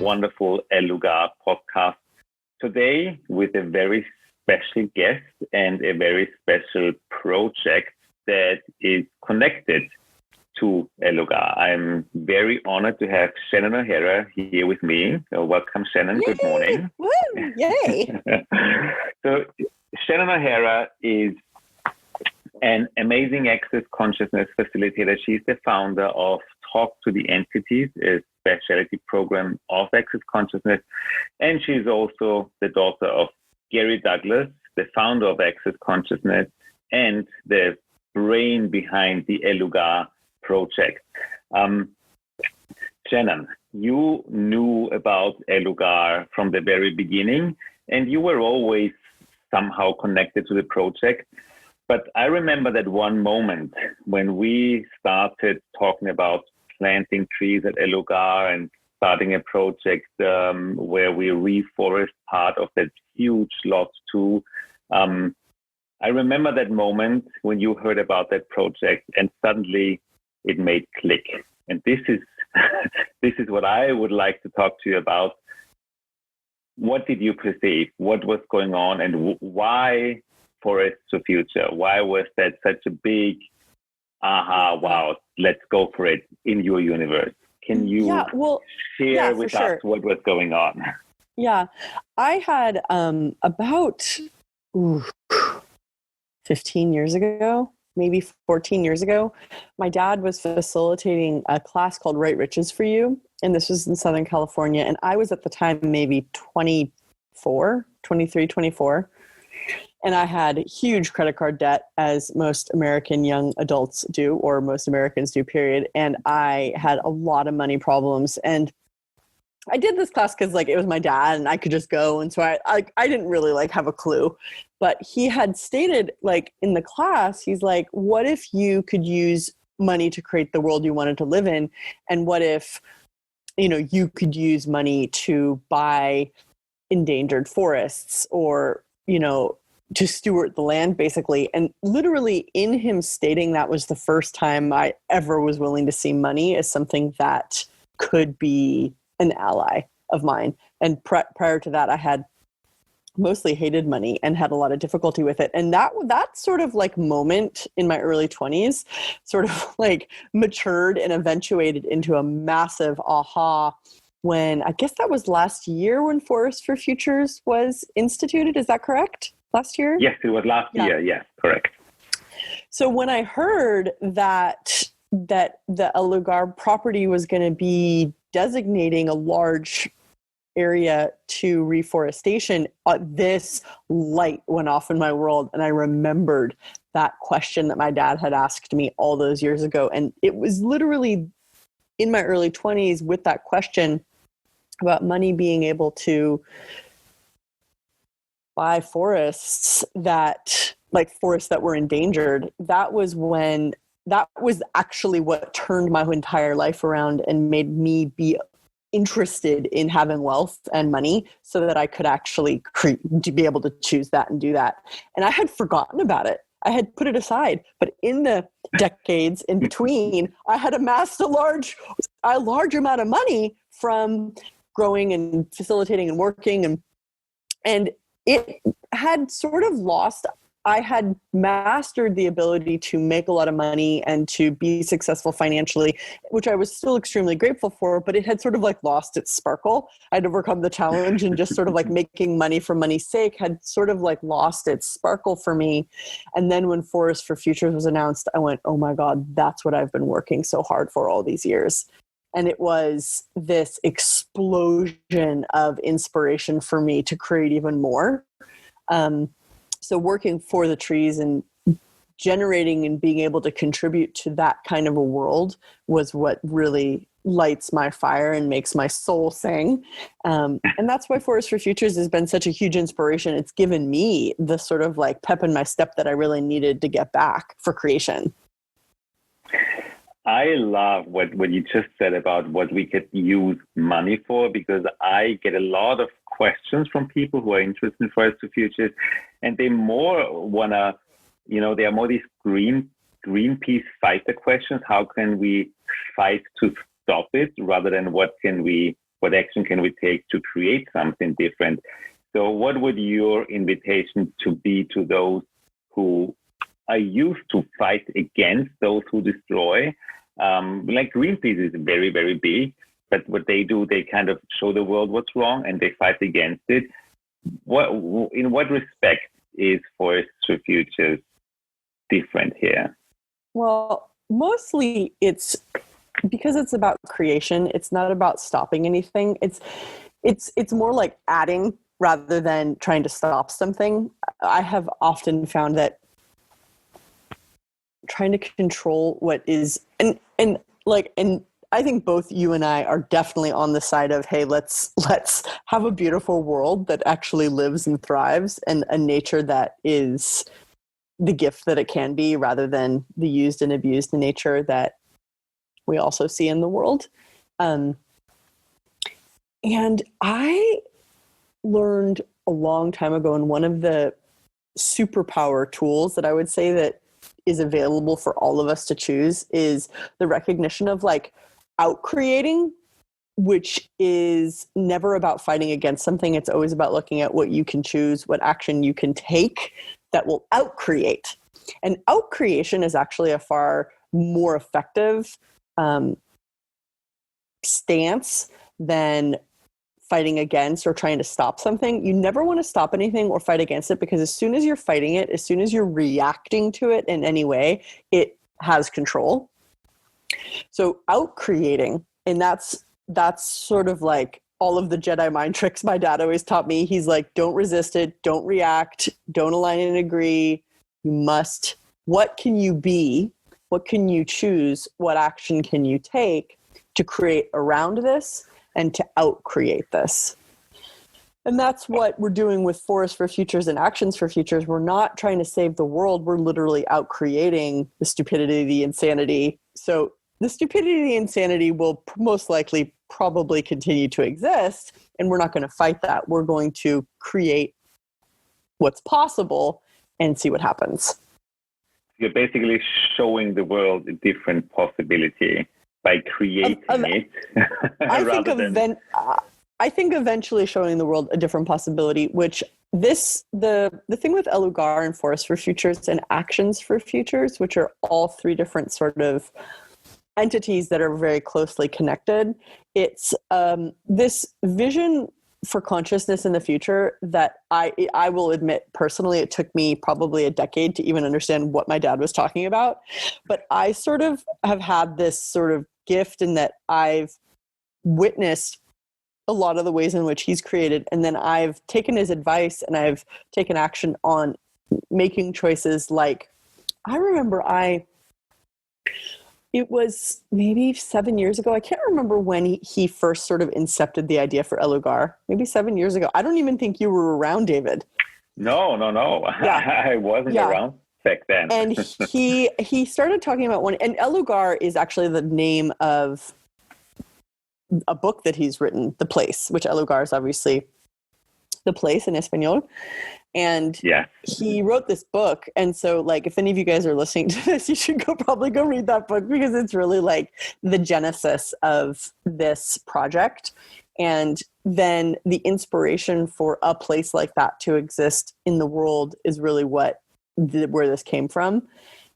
wonderful Lugar Podcast. Today with a very special guest and a very special project that is connected to Lugar. I'm very honored to have Shannon O'Hara here with me. So welcome, Shannon. Yay! Good morning. Woo! Yay! So Shannon O'Hara is an amazing access consciousness facilitator. She's the founder of Talk to the Entities, a specialty program of access consciousness. And she's also the daughter of Gary Douglas, the founder of Access Consciousness and the brain behind the Lugar project. Shannon, you knew about Lugar from the very beginning, and you were always somehow connected to the project. But I remember that one moment when we started talking about planting trees at Lugar and starting a project where we reforest part of that huge lot too. I remember that moment when you heard about that project and suddenly it made click. And this is this is what I would like to talk to you about. What did you perceive? What was going on? And why Forests to Future? Why was that such a big, aha, wow, let's go for it in your universe? Can you share with us what was going on? Yeah, I had about 15 years ago, maybe 14 years ago, my dad was facilitating a class called Right Riches for You. And this was in Southern California. And I was at the time maybe 23, 24. And I had huge credit card debt, as most American young adults do, or most Americans do, period. And I had a lot of money problems. And I did this class because it was my dad and I could just go. And so I didn't really have a clue. But he had stated in the class, he's like, what if you could use money to create the world you wanted to live in? And what if, you could use money to buy endangered forests or, to steward the land, basically. And literally in him stating that was the first time I ever was willing to see money as something that could be an ally of mine. And prior to that, I had mostly hated money and had a lot of difficulty with it. And that sort of moment in my early 20s sort of matured and eventuated into a massive aha when, I guess that was last year when Forests for Futures was instituted. Is that correct? Last year? Yes, it was last year. Yes, correct. So when I heard that the Lugar property was going to be designating a large area to reforestation, this light went off in my world. And I remembered that question that my dad had asked me all those years ago. And it was literally in my early 20s with that question about money being able to buy forests that were endangered. That was actually what turned my entire life around and made me be interested in having wealth and money so that I could actually be able to choose that and do that. And I had forgotten about it. I had put it aside, but in the decades in between, I had amassed a large amount of money from growing and facilitating and working, and it had sort of lost. I had mastered the ability to make a lot of money and to be successful financially, which I was still extremely grateful for, but it had sort of lost its sparkle. I'd overcome the challenge and just sort of making money for money's sake had sort of lost its sparkle for me. And then when Forests for Futures was announced, I went, oh my God, that's what I've been working so hard for all these years. And it was this explosion of inspiration for me to create even more. So working for the trees and generating and being able to contribute to that kind of a world was what really lights my fire and makes my soul sing. And that's why Forests for Futures has been such a huge inspiration. It's given me the sort of pep in my step that I really needed to get back for creation. I love what you just said about what we could use money for, because I get a lot of questions from people who are interested in Forests for Futures, and they more want to, they are more these Greenpeace fighter questions. How can we fight to stop it rather than what can we what action can we take to create something different? So what would your invitation to be to those who are used to fight against those who destroy? Like Greenpeace is very, very big, but what they do, they kind of show the world what's wrong and they fight against it. In what respect is Forests for Futures different here? Well, mostly it's because it's about creation. It's not about stopping anything. It's more like adding rather than trying to stop something. I have often found that trying to control what is, and I think both you and I are definitely on the side of, hey, let's have a beautiful world that actually lives and thrives, and a nature that is the gift that it can be, rather than the used and abused nature that we also see in the world. And I learned a long time ago, and one of the superpower tools that I would say that is available for all of us to choose is the recognition of like out-creating, which is never about fighting against something. It's always about looking at what you can choose, what action you can take that will out-create. And out-creation is actually a far more effective stance than fighting against or trying to stop something. You never want to stop anything or fight against it, because as soon as you're fighting it, as soon as you're reacting to it in any way, it has control. So out-creating, and that's sort of like all of the Jedi mind tricks my dad always taught me. He's like, don't resist it, don't react, don't align and agree. You must, what can you be? What can you choose? What action can you take to create around this and to out-create this? And that's what we're doing with Forests for Futures and Actions for Futures. We're not trying to save the world. We're literally out-creating the stupidity, the insanity. So the stupidity, the insanity will most likely probably continue to exist, and we're not going to fight that. We're going to create what's possible and see what happens. You're basically showing the world a different possibility by creating it. I think eventually showing the world a different possibility, which the thing with Lugar and Forests for Futures and Actions for Futures, which are all three different sort of entities that are very closely connected. It's this vision for consciousness in the future that I will admit personally, it took me probably a decade to even understand what my dad was talking about. But I sort of have had this sort of gift in that I've witnessed a lot of the ways in which he's created. And then I've taken his advice and I've taken action on making choices. Like, I remember it was maybe 7 years ago. I can't remember when he first sort of incepted the idea for Lugar. Maybe 7 years ago. I don't even think you were around, David. No. Yeah. I wasn't around back then. And he started talking about one, and Lugar is actually the name of a book that he's written, The Place, which Lugar is obviously the place in Espanol. And he wrote this book. And so, like, if any of you guys are listening to this, you should probably go read that book, because it's really like the genesis of this project. And then the inspiration for a place like that to exist in the world is really where this came from.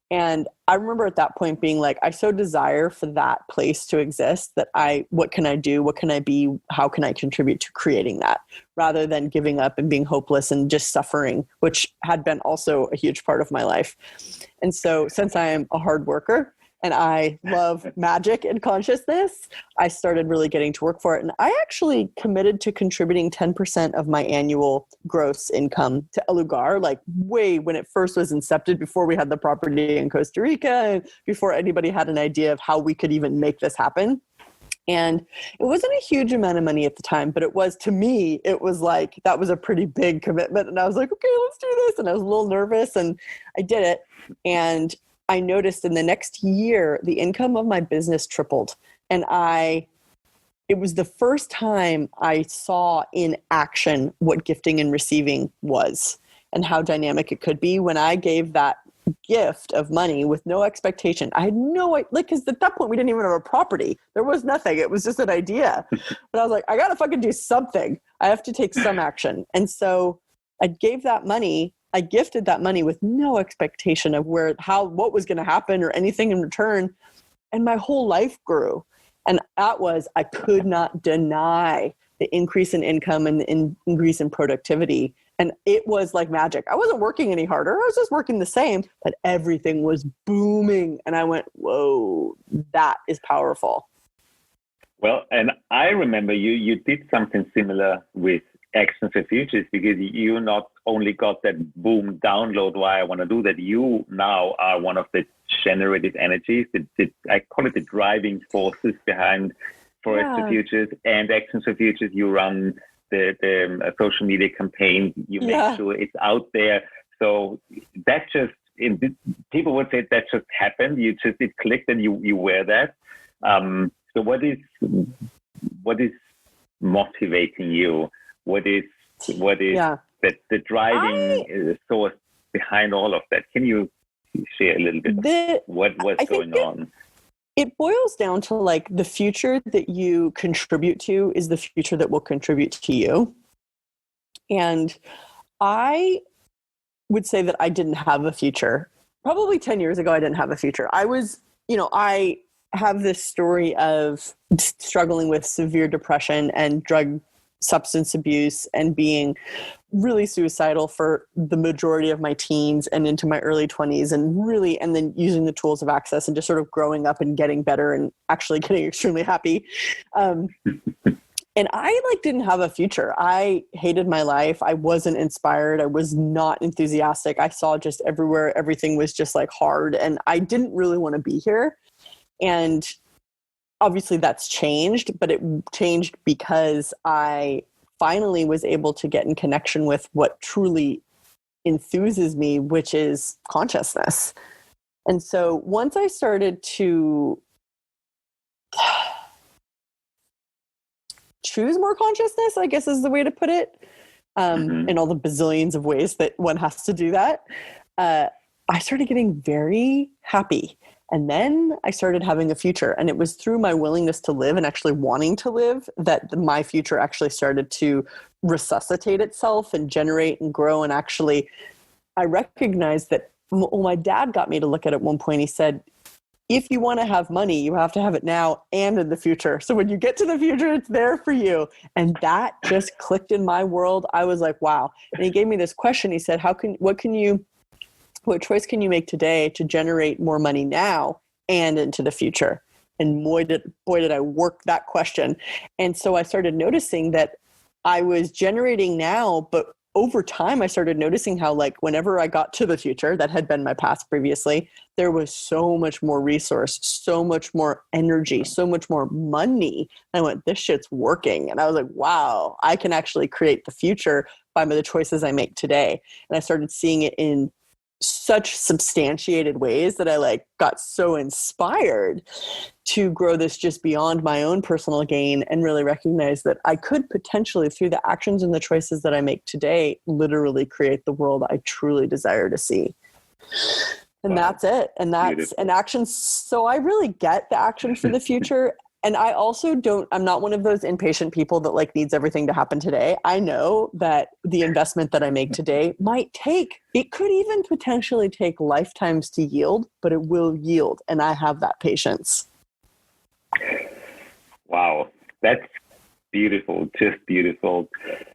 And I remember at that point being like, I so desire for that place to exist that what can I do? What can I be? How can I contribute to creating that, rather than giving up and being hopeless and just suffering, which had been also a huge part of my life. And so, since I am a hard worker and I love magic and consciousness, I started really getting to work for it. And I actually committed to contributing 10% of my annual gross income to Lugar, like way when it first was incepted, before we had the property in Costa Rica, and before anybody had an idea of how we could even make this happen. And it wasn't a huge amount of money at the time, but it was, to me, it was like, that was a pretty big commitment. And I was like, okay, let's do this. And I was a little nervous, and I did it. And I noticed in the next year, the income of my business tripled. And it was the first time I saw in action what gifting and receiving was and how dynamic it could be. When I gave that gift of money with no expectation. I had no, like, because at that point we didn't even have a property. There was nothing. It was just an idea. But I was like, I got to fucking do something. I have to take some action. And so I gave that money. I gifted that money with no expectation of what was going to happen or anything in return. And my whole life grew. And that was, I could not deny the increase in income and the increase in productivity. And it was like magic. I wasn't working any harder. I was just working the same, but everything was booming. And I went, whoa, that is powerful. Well, and I remember you did something similar with Actions for Futures, because you not only got that boom download why I want to do that, you now are one of the generative energies. I call it the driving forces behind Forest for Futures and Actions for Futures. You run the social media campaign. You make sure it's out there. So that just, people would say that just happened. It clicked and you wear that. So what is motivating you? What is the driving source behind all of that? Can you share a little bit what's going on? It boils down to like the future that you contribute to is the future that will contribute to you. And I would say that I didn't have a future. Probably 10 years ago, I didn't have a future. I have this story of struggling with severe depression and drug substance abuse and being really suicidal for the majority of my teens and into my early 20s, and then using the tools of Access and just sort of growing up and getting better and actually getting extremely happy. And I didn't have a future. I hated my life. I wasn't inspired. I was not enthusiastic. I saw just everywhere, everything was just hard, and I didn't really want to be here. And obviously that's changed, but it changed because I finally was able to get in connection with what truly enthuses me, which is consciousness. And so once I started to choose more consciousness, I guess is the way to put it, in all the bazillions of ways that one has to do that, I started getting very happy. And then I started having a future, and it was through my willingness to live and actually wanting to live that my future actually started to resuscitate itself and generate and grow. And actually, I recognized that my dad got me to look at it at one point. He said, if you want to have money, you have to have it now and in the future. So when you get to the future, it's there for you. And that just clicked in my world. I was like, wow. And he gave me this question. He said, what choice can you make today to generate more money now and into the future? And boy, did I work that question. And so I started noticing that I was generating now, but over time, I started noticing how whenever I got to the future, that had been my past previously, there was so much more resource, so much more energy, so much more money. And I went, this shit's working. And I was like, wow, I can actually create the future by the choices I make today. And I started seeing it in such substantiated ways that I got so inspired to grow this just beyond my own personal gain, and really recognize that I could potentially, through the actions and the choices that I make today, literally create the world I truly desire to see. And that's it. And that's an action. So I really get the action for the future. And I also I'm not one of those impatient people that needs everything to happen today. I know that the investment that I make today it could even potentially take lifetimes to yield, but it will yield. And I have that patience. Wow. That's beautiful. Just beautiful.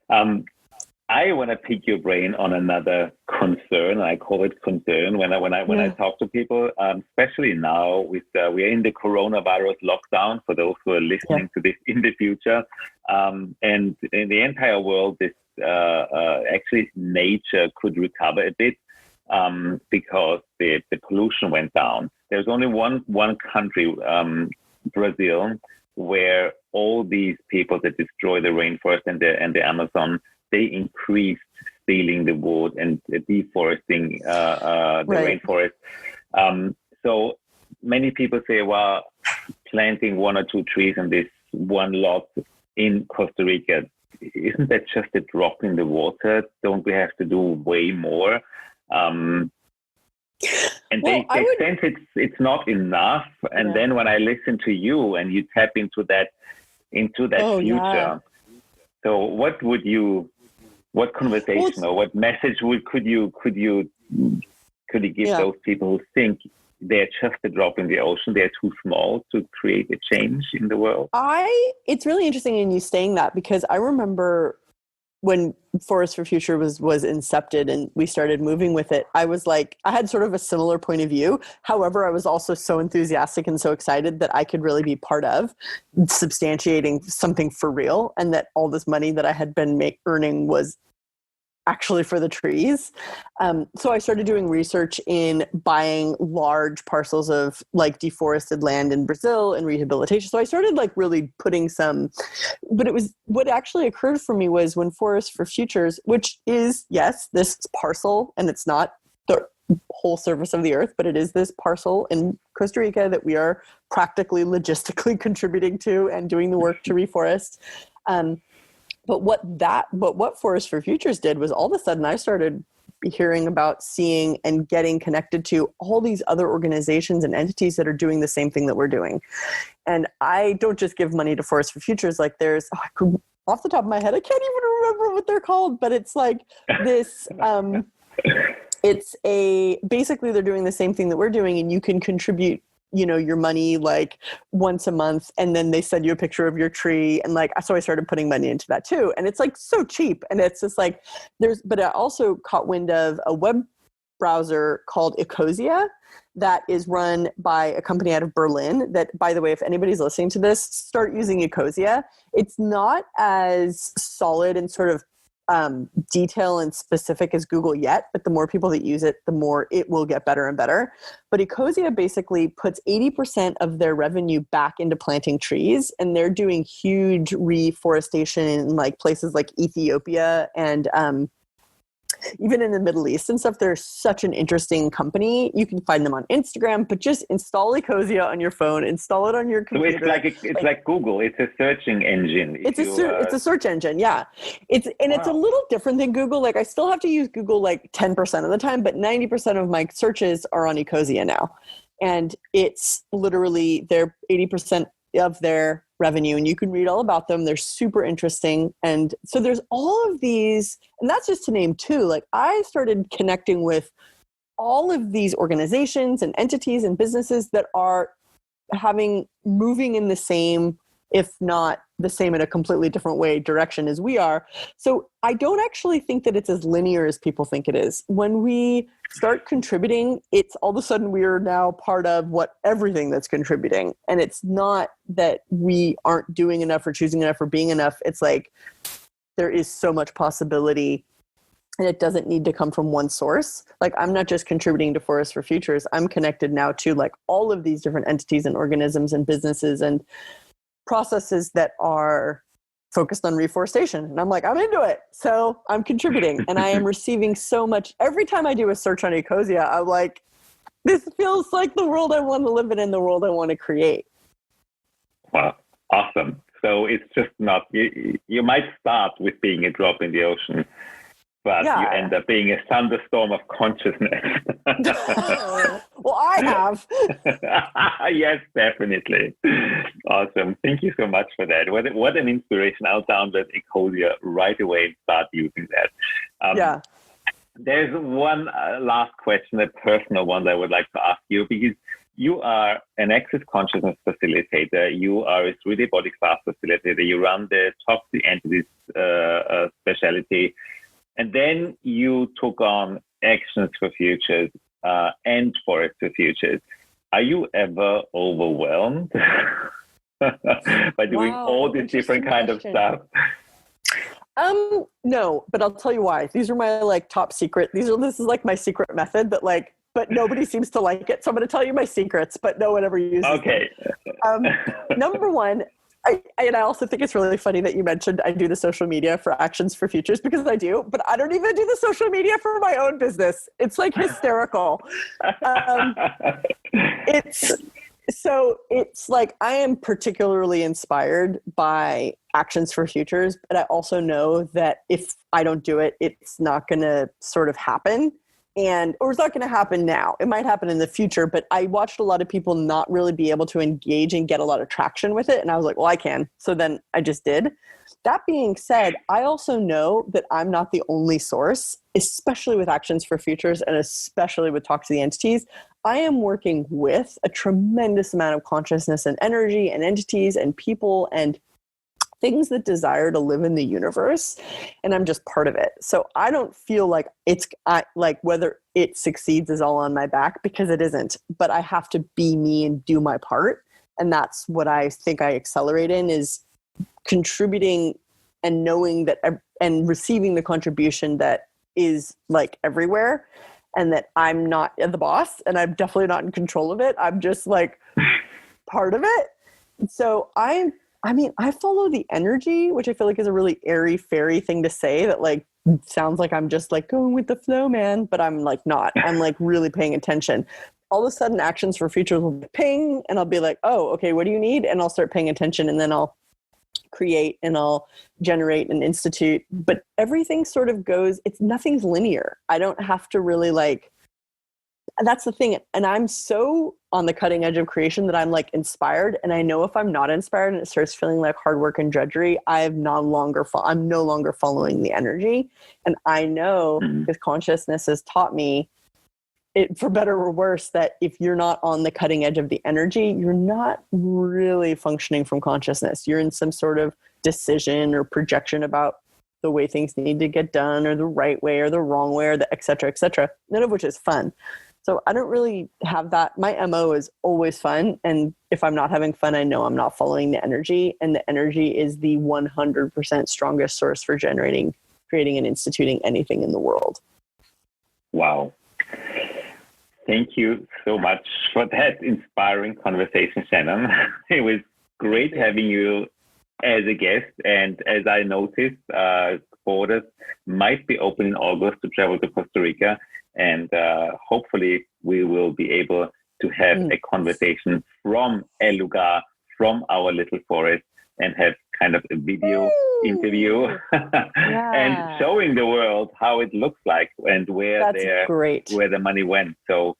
I want to pick your brain on another concern. I call it concern when I talk to people, especially now we are in the coronavirus lockdown. For those who are listening to this in the future, and in the entire world, this actually nature could recover a bit because the pollution went down. There's only one country, Brazil, where all these people that destroy the rainforest and the Amazon, they increased stealing the wood and deforesting the rainforest. So many people say, well, planting one or two trees on this one lot in Costa Rica, isn't that just a drop in the water? Don't we have to do way more? And Well, they sense it's not enough. And then when I listen to you and you tap into that future. Yeah. So what conversation or what message could you give those people who think they're just a drop in the ocean, they're too small to create a change in the world? It's really interesting in you saying that, because I remember when Forest for Future was incepted and we started moving with it, I was like, I had sort of a similar point of view. However, I was also so enthusiastic and so excited that I could really be part of substantiating something for real, and that all this money that I had been earning was actually for the trees. So I started doing research in buying large parcels of like deforested land in Brazil and rehabilitation. So I started like really putting but it was, what actually occurred for me was when Forest for Futures, which is, yes, this parcel, and it's not the whole surface of the earth, but it is this parcel in Costa Rica that we are practically logistically contributing to and doing the work to reforest. But what Forest for Futures did was, all of a sudden I started hearing about, seeing, and getting connected to all these other organizations and entities that are doing the same thing that we're doing. And I don't just give money to Forest for Futures. Like there's, off the top of my head, I can't even remember what they're called, but it's like this, basically they're doing the same thing that we're doing, and you can contribute your money like once a month, and then they send you a picture of your tree. And like, so I started putting money into that too. And it's like so cheap. And it's just like, but I also caught wind of a web browser called Ecosia that is run by a company out of Berlin that, by the way, if anybody's listening to this, start using Ecosia. It's not as solid and sort of detail and specific as Google yet, but the more people that use it, the more it will get better and better. But Ecosia basically puts 80% of their revenue back into planting trees, and they're doing huge reforestation in like places like Ethiopia and even in the Middle East and stuff. They're such an interesting company. You can find them on Instagram, but just install Ecosia on your phone, install it on your computer. So it's like Google. It's a searching engine. It's a search engine. Yeah. It's a little different than Google. Like I still have to use Google like 10% of the time, but 90% of my searches are on Ecosia now. And it's literally their 80% of their revenue, and you can read all about them. They're super interesting. And so there's all of these, and that's just to name two. Like I started connecting with all of these organizations and entities and businesses that are moving in the same, if not the same in a completely different way, direction as we are. So I don't actually think that it's as linear as people think it is. When we start contributing, it's all of a sudden we are now part of everything that's contributing. And it's not that we aren't doing enough or choosing enough or being enough. It's like there is so much possibility, and it doesn't need to come from one source. Like I'm not just contributing to Forest for Futures. I'm connected now to like all of these different entities and organisms and businesses and processes that are focused on reforestation. And I'm like, I'm into it. So I'm contributing, and I am receiving so much. Every time I do a search on Ecosia, I'm like, this feels like the world I want to live in and the world I want to create. Wow. Awesome. So it's just not, you might start with being a drop in the ocean, but you end up being a thunderstorm of consciousness. Well, I have. Yes, definitely. Awesome. Thank you so much for that. What an inspiration. I'll download Ecosia right away and start using that. There's one last question, a personal one that I would like to ask you, because you are an access consciousness facilitator. You are a 3D body class facilitator. You run the Toxic Entities specialty. And then you took on Actions for Futures and Forest for Futures. Are you ever overwhelmed by doing all this different kind of stuff? No, but I'll tell you why. These are my like top secret. This is like my secret method that like, but nobody seems to like it. So I'm going to tell you my secrets, but no one ever uses them. Number one, I also think it's really funny that you mentioned I do the social media for Actions for Futures, because I do, but I don't even do the social media for my own business. It's like hysterical. It's like I am particularly inspired by Actions for Futures, but I also know that if I don't do it, it's not going to sort of happen. or it's not going to happen now. It might happen in the future, but I watched a lot of people not really be able to engage and get a lot of traction with it. And I was like, well, I can. So then I just did. That being said, I also know that I'm not the only source, especially with Actions for Futures and especially with Talk to the Entities. I am working with a tremendous amount of consciousness and energy and entities and people and things that desire to live in the universe, and I'm just part of it. So I don't feel like like whether it succeeds is all on my back, because it isn't, but I have to be me and do my part. And that's what I think I accelerate in, is contributing and knowing that and receiving the contribution that is like everywhere, and that I'm not the boss and I'm definitely not in control of it. I'm just like part of it. So I follow the energy, which I feel like is a really airy fairy thing to say, that like sounds like I'm just like going with the flow, man, but I'm like not. I'm like really paying attention. All of a sudden Actions for Futures will be ping, and I'll be like, oh, okay, what do you need? And I'll start paying attention, and then I'll create and I'll generate and institute. But everything sort of goes, nothing's linear. I don't have to really that's the thing. And I'm so on the cutting edge of creation that I'm like inspired. And I know if I'm not inspired and it starts feeling like hard work and drudgery, I'm no longer following the energy. And I know, because consciousness has taught me, it, for better or worse, that if you're not on the cutting edge of the energy, you're not really functioning from consciousness. You're in some sort of decision or projection about the way things need to get done, or the right way or the wrong way, or the et cetera, none of which is fun. So I don't really have that. My MO is always fun. And if I'm not having fun, I know I'm not following the energy. And the energy is the 100% strongest source for generating, creating, and instituting anything in the world. Wow. Thank you so much for that inspiring conversation, Shannon. It was great having you as a guest. And as I noticed, borders might be open in August to travel to Costa Rica. And hopefully we will be able to have a conversation from El Lugar, from our little forest, and have kind of a video interview and showing the world how it looks like and where the money went. So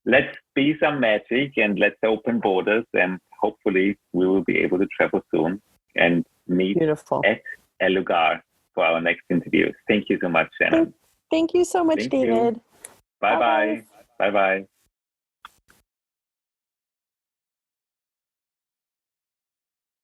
let's be some magic and let's open borders, and hopefully we will be able to travel soon and meet at El Lugar for our next interview. Thank you so much, Shannon. Thank you so much, David. Bye-bye. Bye-bye.